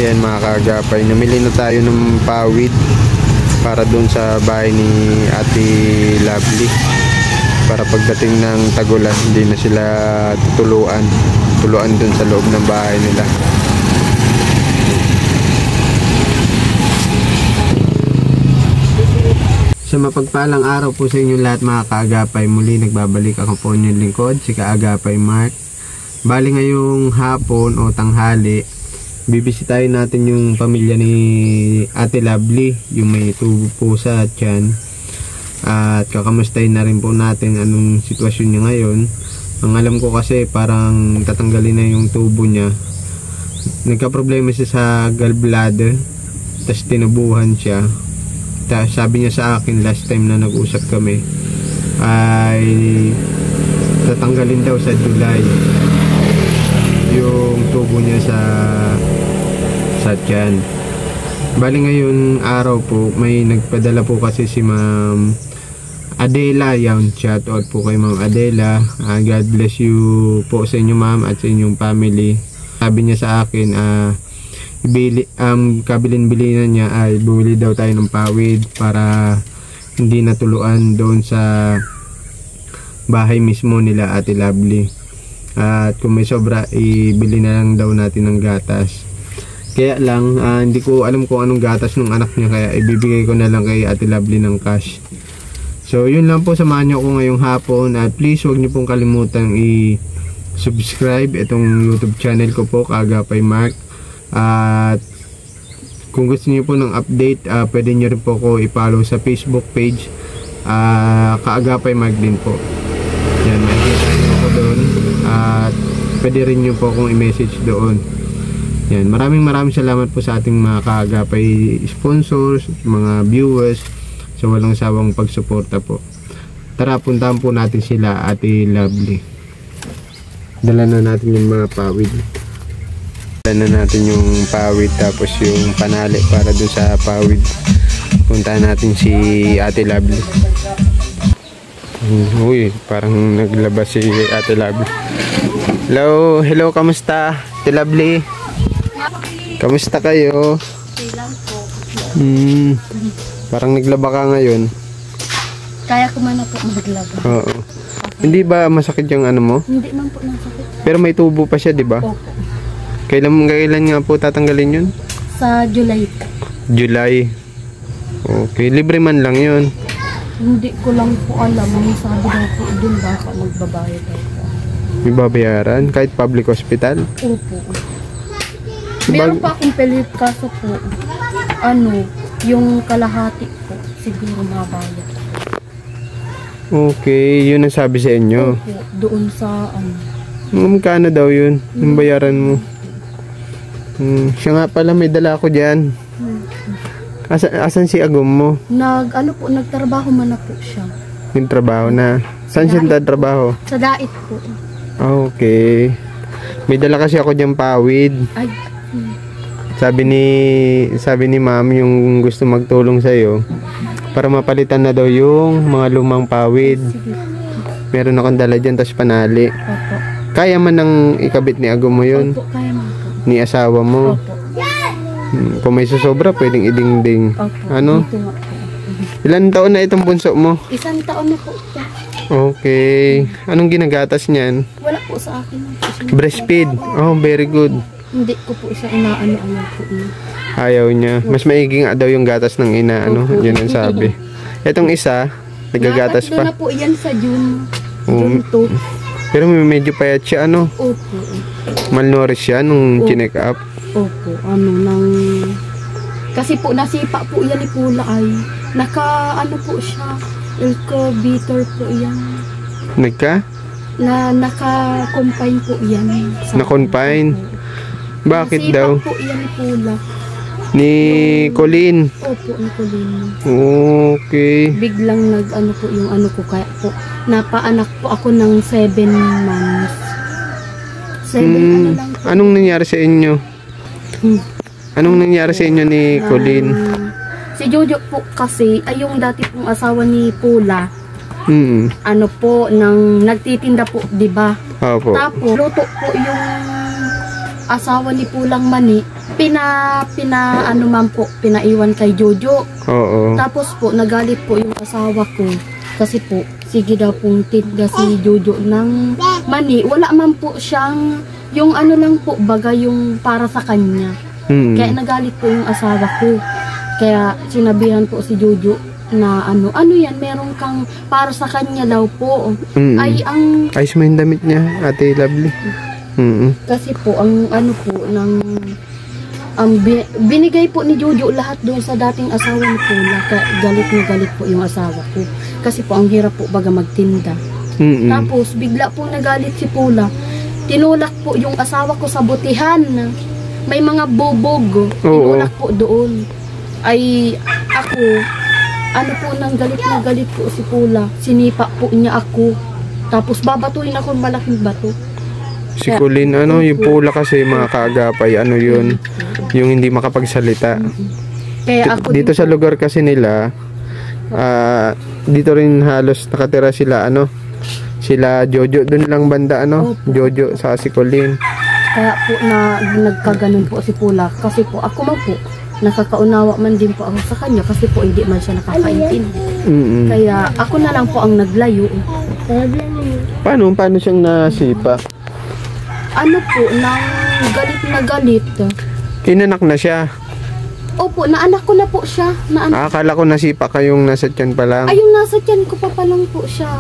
Ayan mga kaagapay, namili na tayo ng pawid para dun sa bahay ni Ate Lovely, para pagdating ng tagulan hindi na sila tuluan dun sa loob ng bahay nila. Sa mapagpalang araw po sa inyong lahat mga kaagapay, muli nagbabalik ako po inyong lingkod, si Kaagapay Mark. Bali ngayong hapon o tanghali, bibisitahin natin yung pamilya ni Ate Lovely, yung may tubo po sa tiyan, at kakamustahin na rin po natin anong sitwasyon niya ngayon. Ang alam ko kasi parang tatanggalin na yung tubo niya, nagka-problema siya sa gallbladder, tapos tinubuhan siya. Sabi niya sa akin last time na nag-usap kami ay tatanggalin daw sa July yung tubo niya sa tiyan. Bali ngayon araw po may nagpadala po kasi si Ma'am Adela, yung shout out po kay Ma'am Adela. God bless you po sa inyo ma'am at sa inyong family. Sabi niya sa akin kabilin-bilinan niya ay bumili daw tayo ng pawid para hindi natuluan doon sa bahay mismo nila Ate Lovely. At kung may sobra, ibili na lang daw natin ng gatas. Kaya lang, hindi ko alam kung anong gatas ng anak niya, kaya ibibigay ko na lang kay Ate Lovely ng cash. So yun lang po, samahan niyo ako ngayong hapon. At please huwag niyo pong kalimutan i-subscribe itong YouTube channel ko po, Kaagapay Mark. At kung gusto niyo po ng update, pwede niyo rin po ako i-follow sa Facebook page, Kaagapay Mark din po. Yan, makikita niyo ako doon at pwede rin niyo po akong i-message doon. Yan, maraming salamat po sa ating mga kaagapay sponsors, mga viewers, sa walang sawang pagsuporta po. Tara, puntahan po natin sila Ate Lovely. Dala na natin yung mga pawid. Dala na natin yung pawid, tapos yung panali para dun sa pawid. Puntahan natin si Ate Lovely. Uy, parang naglabas si Ate Lovely. Hello, kamusta? Ate Lovely, kamusta kayo? Parang naglaba ka ngayon. Kaya ko man po maglaba. Oo. Hindi ba masakit yung ano mo? Hindi man po nasakit. Pero may tubo pa siya, di ba? Opo. Kailan nga po tatanggalin yun? Sa July. July. Okay, libre man lang yun. Hindi ko lang po alam. May sabi daw po dun baka magbabayad ako. May babayaran? Kahit public hospital? Opo. Meron pa akong pelit, kaso po yung kalahati po siguro mabayad. Okay, yun ang sabi sa inyo. Opo, doon sa Magkano daw yun? Yung bayaran mo? Siya nga pala, may dala ako dyan. Asan si Agum mo? Nagtrabaho man na po siya. Yung trabaho na? Saan siya nagtatrabaho? Sa dait po. Okay. May dala kasi ako dyan pawid. Ay. Sabi ni ma'am yung gusto magtulong sa'yo para mapalitan na daw yung mga lumang pawid. Meron akong dala dyan, tas panali. Opo. Kaya man nang ikabit ni Agum mo yun? Opo, kaya man po. Ni asawa mo? Opo. Kung may susobra, pwedeng idingding. Opo. Ano? Ilan taon na itong bunso mo? 1 taon na po. Okay. Anong ginagatas niyan? Wala po sa akin. Breastfeed. Oh, very good. Hindi ko po siya inaano po. Ayaw niya. Mas maigi nga daw yung gatas ng ina, yun ang sabi. Etong isa, nagagatas pa. Na po yan sa June 2. Pero medyo payat siya, Opo. Malnourished siya nung chinek up. Opo, kasi po nasipa po yan ni Pula ay. Po siya. Incubator po yan. Naka-confine po yan. Na-confine? Bakit nasipa daw? Po yan ni Pula. Ni Colleen? Opo, ni Colleen. Okay. Biglang po yung ko, kaya po napaanak po ako ng 7 months. 7 lang po. Anong nangyari sa inyo? Anong nangyari sa inyo ni Colleen? Si Jojo po kasi ay yung dati pong asawa ni Pula. Nagtitinda po, 'di ba? Opo. Tapos luto po yung asawa ni Pulang mani. ano man po, pinaiwan kay Jojo. Oo. Tapos po, nagalit po yung asawa ko. Kasi po, sige daw pong tinda si Jojo ng mani. Wala man po siyang, yung ano lang po, baga yung para sa kanya. Kaya nagalit po yung asawa ko. Kaya sinabihan po si Jojo na ano yan, meron kang para sa kanya daw po. Ay, ang... Ayos mo yung damit niya, Ate Lovely. Kasi po, ang ano po, binigay po ni Jojo lahat doon sa dating asawa ni Pula. Galit na galit po yung asawa ko. Kasi po, ang hirap po baga magtinda. Tapos, bigla po nagalit si Pula. Tinulak po yung asawa ko sa butihan. May mga bubog. Tinulak po doon. Ay, ako, ano po, nang galit na galit po si Pula. Sinipa po niya ako. Tapos, babatuin ako ng malaking bato. Si Colleen, ano, yung Pula kasi mga kaagapay, ano yun, yung hindi makapagsalita. Kaya ako dito sa lugar kasi nila, dito rin halos nakatira sila, ano, sila Jojo, dun lang banda, ano, Jojo sa si Colleen. Kaya po nagkaganon po si Pula. Kasi po, ako man po, nakakaunawa man din po ako sa kanya kasi po hindi man siya nakakaintindi. Kaya ako na lang po ang naglayo. Paano siyang nasipa? Ano po, nang galit na galit. Inanak na siya? Opo, naanak ko na po siya. Akala ko nasipa kayong nasa tiyan pa lang. Ay, yung nasa tiyan ko pa lang po siya.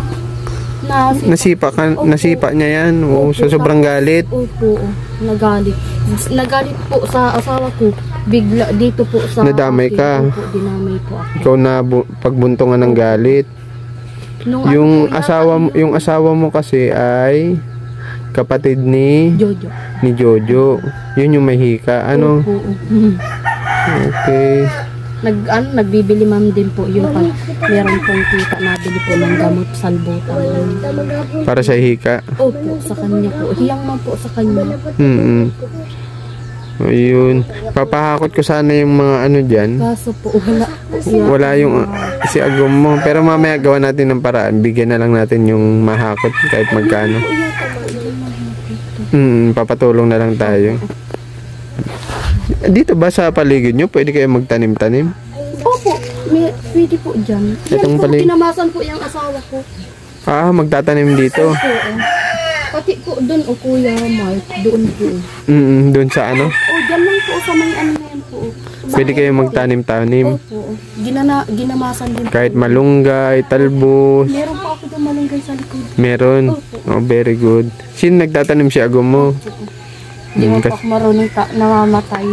Nasipa niya yan? Oo, so sobrang galit? Opo, nagalit. Nagalit po sa asawa ko. Bigla dito po sa... Nadamay ka? Opo, dinamay po ako. Ikaw na pagbuntungan ng galit. Yung asawa mo kasi ay kapatid ni Jojo. Yun yung may hika. Ano? Okay. Nagbibili man din po yun pag meron pong kita nabili po ng gamot salbutan. Para sa hika? Opo, sa kanya po. Hiyang man po sa kanya. Ayun. Papahakot ko sana yung mga ano dyan. Kaso po, wala yung si agom mo. Pero mamaya gawa natin ng paraan. Bigyan na lang natin yung mahakot kahit magkano. Papatulong na lang tayo. Dito ba sa paligid nyo, pwede kayo magtanim-tanim? Opo, pwede po dyan. Yan po, tinamasan po yung asawa ko. Magtatanim dito? Opo, pati po doon, Kuya Mark, doon po. Doon sa ano? Dyan lang po, sa may ano na yan po. Pwede kayo magtanim-tanim? Opo, ginamasan din po. Kahit malunggay, talbos? Meron po ako doon malunggay sa likod. Meron? Oh, very good. Sino nagtatanim si agom mo? Hindi mo pa marunong namamatay.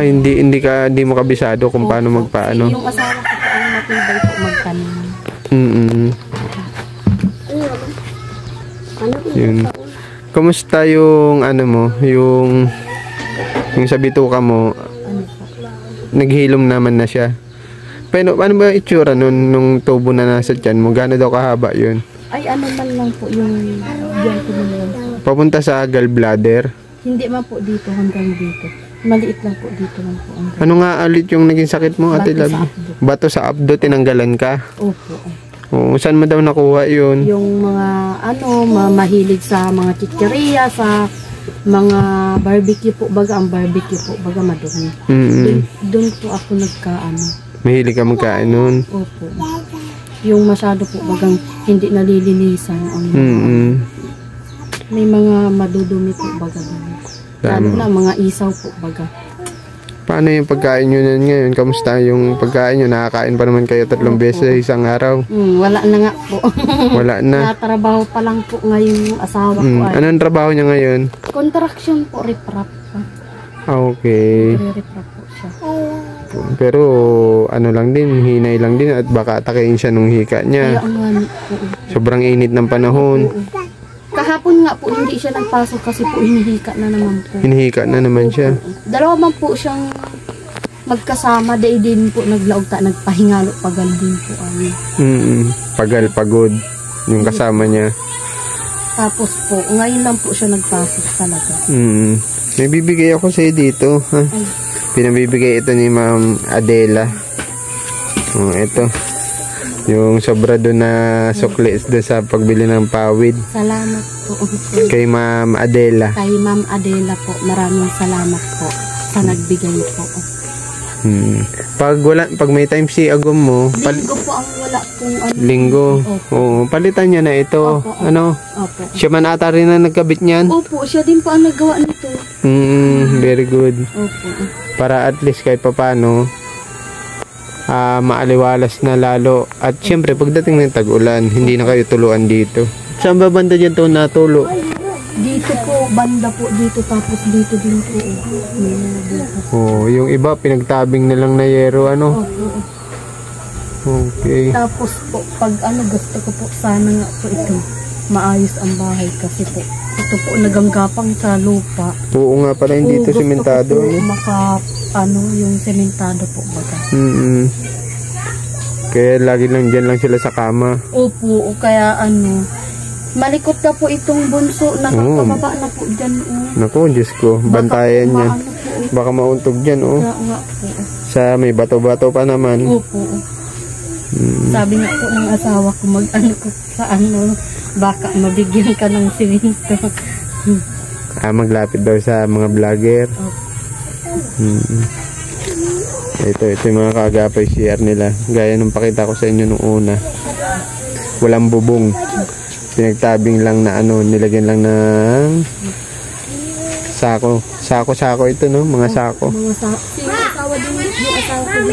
Hindi mo kabisado kung paano magpaano. Yung asawa ko po ang matibay po magtanim. Yun. Kumusta yung ano mo, yung sa bituka mo? Naghilom naman na siya. Pero ano ba itsura nung tubo na nasa tiyan mo? Gaano daw kahaba yun? Ay, ano man lang po yung yan po lang. Papunta sa gallbladder? Hindi man po dito hanggang dito. Maliit lang po dito lang po. Ano nga ulit yung naging sakit mo, Ate Lab? Bato sa abdo, tinanggalan ka? Opo. Saan mo daw nakuha yun? Yung mga mahilig sa mga chicheria, sa mga barbecue po, baga ang barbecue po, baga madumi. Doon po ako nagkaano. Mahilig ka magkain nun? Opo. Yung masyado po, bagang hindi nalilinisan. May mga madudumi po, baga doon. Lalo na mga isaw po, baga. Paano yung pagkain nyo ngayon? Kamusta yung pagkain nyo? Nakakain pa naman kayo 3 beses sa isang araw? Wala na nga po. Wala na? Natrabaho pa lang po ngayon yung asawa ko. Anong trabaho niya ngayon? Contraction po, riprap. Okay. Riprap po siya. Pero ano lang din, hinay lang din at baka atakein siya nung hika niya. Sobrang init ng panahon. Kahapon nga po, hindi siya nagpasok kasi po hinihika na naman po. Hinihika na naman siya. Dalawa man po siyang magkasama, dahil din po naglaog nagpahingalo, pagal din po. Pagal, pagod yung kasama niya. Tapos po, ngayon lang po siya nagpasok talaga. May bibigay ako sa'yo dito. Ha? Pinabibigay ito ni Ma'am Adela. Ito. Yung sobra doon na sukli doon sa pagbili ng pawid. Salamat po. Kay Ma'am Adela. Kay Ma'am Adela po. Maraming salamat po. sa nagbigay po. Pag may time si agom mo, Linggo po ang wala pong ano. linggo. Opo. Oo, palitan niya na ito. Opo. Ano? Opo. Siya man ata rin na nagkabit niyan. Opo, siya din po ang naggawa nito. Very good. Opo. Para at least kahit papano maaliwalas na lalo. At syempre pagdating ng tag-ulan, hindi na kayo tuluan dito. Saan ba banda dyan to natulo? Dito po, banda po dito, tapos dito din po. Oh, yung iba pinagtabing na lang na yero, ano? Opo. Okay. Tapos po, pag ano, gusto ko po sana nga po ito, maayos ang bahay kasi po, ito po naganggapang sa lupa. Oo nga pala, hindi ito sementado. Gusto ko po yung sementado po baga. Kaya lagi lang dyan lang sila sa kama. Opo, kaya malikot na po itong bunso, nakakababa na po dyan. Naku, Diyos ko, bantayan yan. Baka mauntog dyan, Kaya nga po. Sa may bato-bato pa naman. Opo. Sabi nga po ng asawa ko, baka mabigyan ka ng simento. Maglapit daw sa mga vlogger. Ito yung mga kaagapay CR nila. Gaya nung pakita ko sa inyo nung una. Walang bubong. Pinagtabing lang na nilagyan lang ng sako. Sako ito, no? Mga sako. Mga sako. Yung asawa din, yung asawa ko din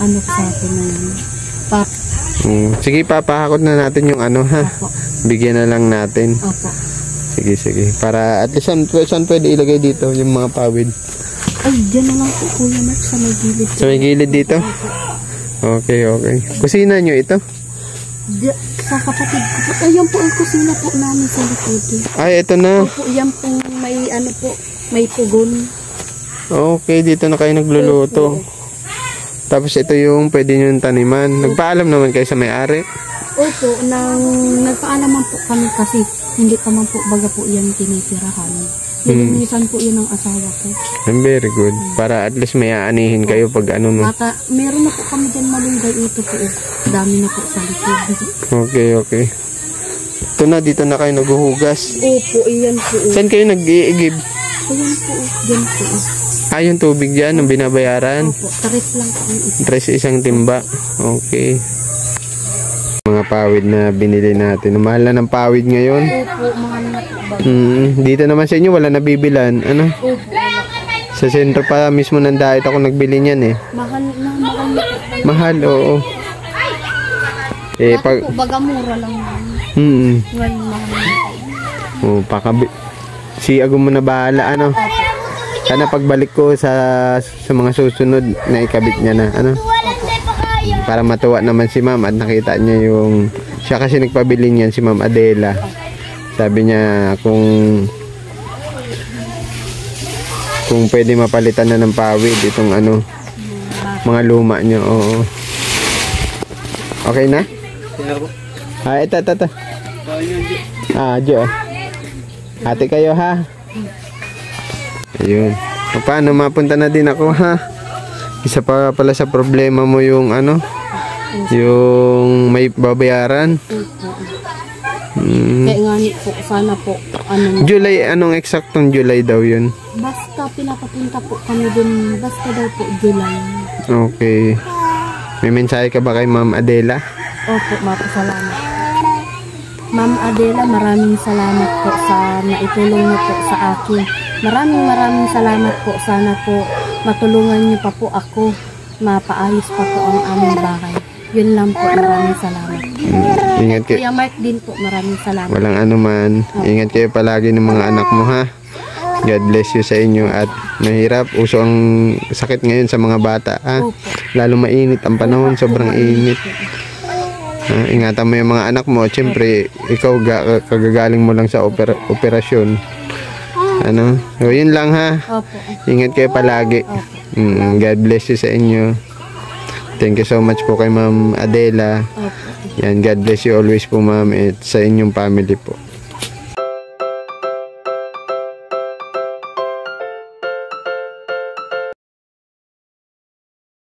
yung sako na yun. Sige, papahakot na natin yung ha. Bigyan na lang natin. Opo. Sige. Para at least saan pwede ilagay dito yung mga pawid? Ay, dyan na lang po, Kuya Mark, sa may gilid. Sa may gilid dito? Okay. Kusina nyo ito? Sa kapatid ko po. Ayan po ang kusina po namin sa likod. Ay, ito na. Opo, yan po may may pugon. Okay, dito na kayo nagluluto. Tapos ito yung pwede nyo taniman. Nagpaalam naman kayo sa may-ari? Opo, nagpaalaman po kami kasi hindi pa man po baga po yan tinitirahan. Nilinisan po yun ang asawa ko. Very good. Para at least may aanihin kayo pag no. Meron na po kami dyan malunggay ito po. Dami na po sa likod. Okay. Ito na, dito na kayo naghuhugas. Opo, iyan po. Saan kayo nag-iigib? Ayan po, dyan po. Yung tubig dyan, yung binabayaran? Opo, 3 lang po ang isa. 3 isang timba. Okay. Mga pawid na binili natin. Mahal na ng pawid ngayon. Opo, mahal na po ba? Dito naman sa inyo, wala nabibilan. Ano? Opo. Sa sentro pa mismo ng diet ako nagbili niyan eh. Mahal na po. Mahal, oo. Pag po, baga mura lang yan. Ngayon, mahal na. Si Agum mo na bahala, Sana pagbalik ko sa mga susunod na ikabit niya na, Para matuwa naman si Ma'am at nakita niya siya kasi nagpabili niyan, si Ma'am Adela. Sabi niya kung pwede mapalitan na ng pawid itong mga luma niyo. Oo. Okay na? Ito. Jo. Ate kayo ha. Ayun. Paano mapunta na din ako ha? Isa pa pala sa problema mo yung yung may babayaran. Kaya nga po, sana po. July, anong eksaktong July daw yun? Basta pinapapunta po kami dun. Basta daw po July. Okay. May mensahe ka ba kay Ma'am Adela? Opo, mapasalamat. Ma'am Adela, maraming salamat po sa naitulong niyo po sa akin. Maraming salamat po. Sana po matulungan niyo pa po ako. Mapaayos pa po ang aming bahay. Yun lang po, maraming salamat. Ingat kayo. Kuya Mark din po, maraming salamat. Walang anuman. Ingat kayo palagi ng mga anak mo ha. God bless you sa inyo at mahirap. Uso ang sakit ngayon sa mga bata ha. Lalo mainit ang panahon, sobrang init. Ingatan mo yung mga anak mo. Siyempre, ikaw kagagaling mo lang sa operasyon. So yun lang ha. Ingat kayo palagi. God bless you sa inyo. Thank you so much po kay Ma'am Adela. Yan, God bless you always po ma'am at sa inyong family po.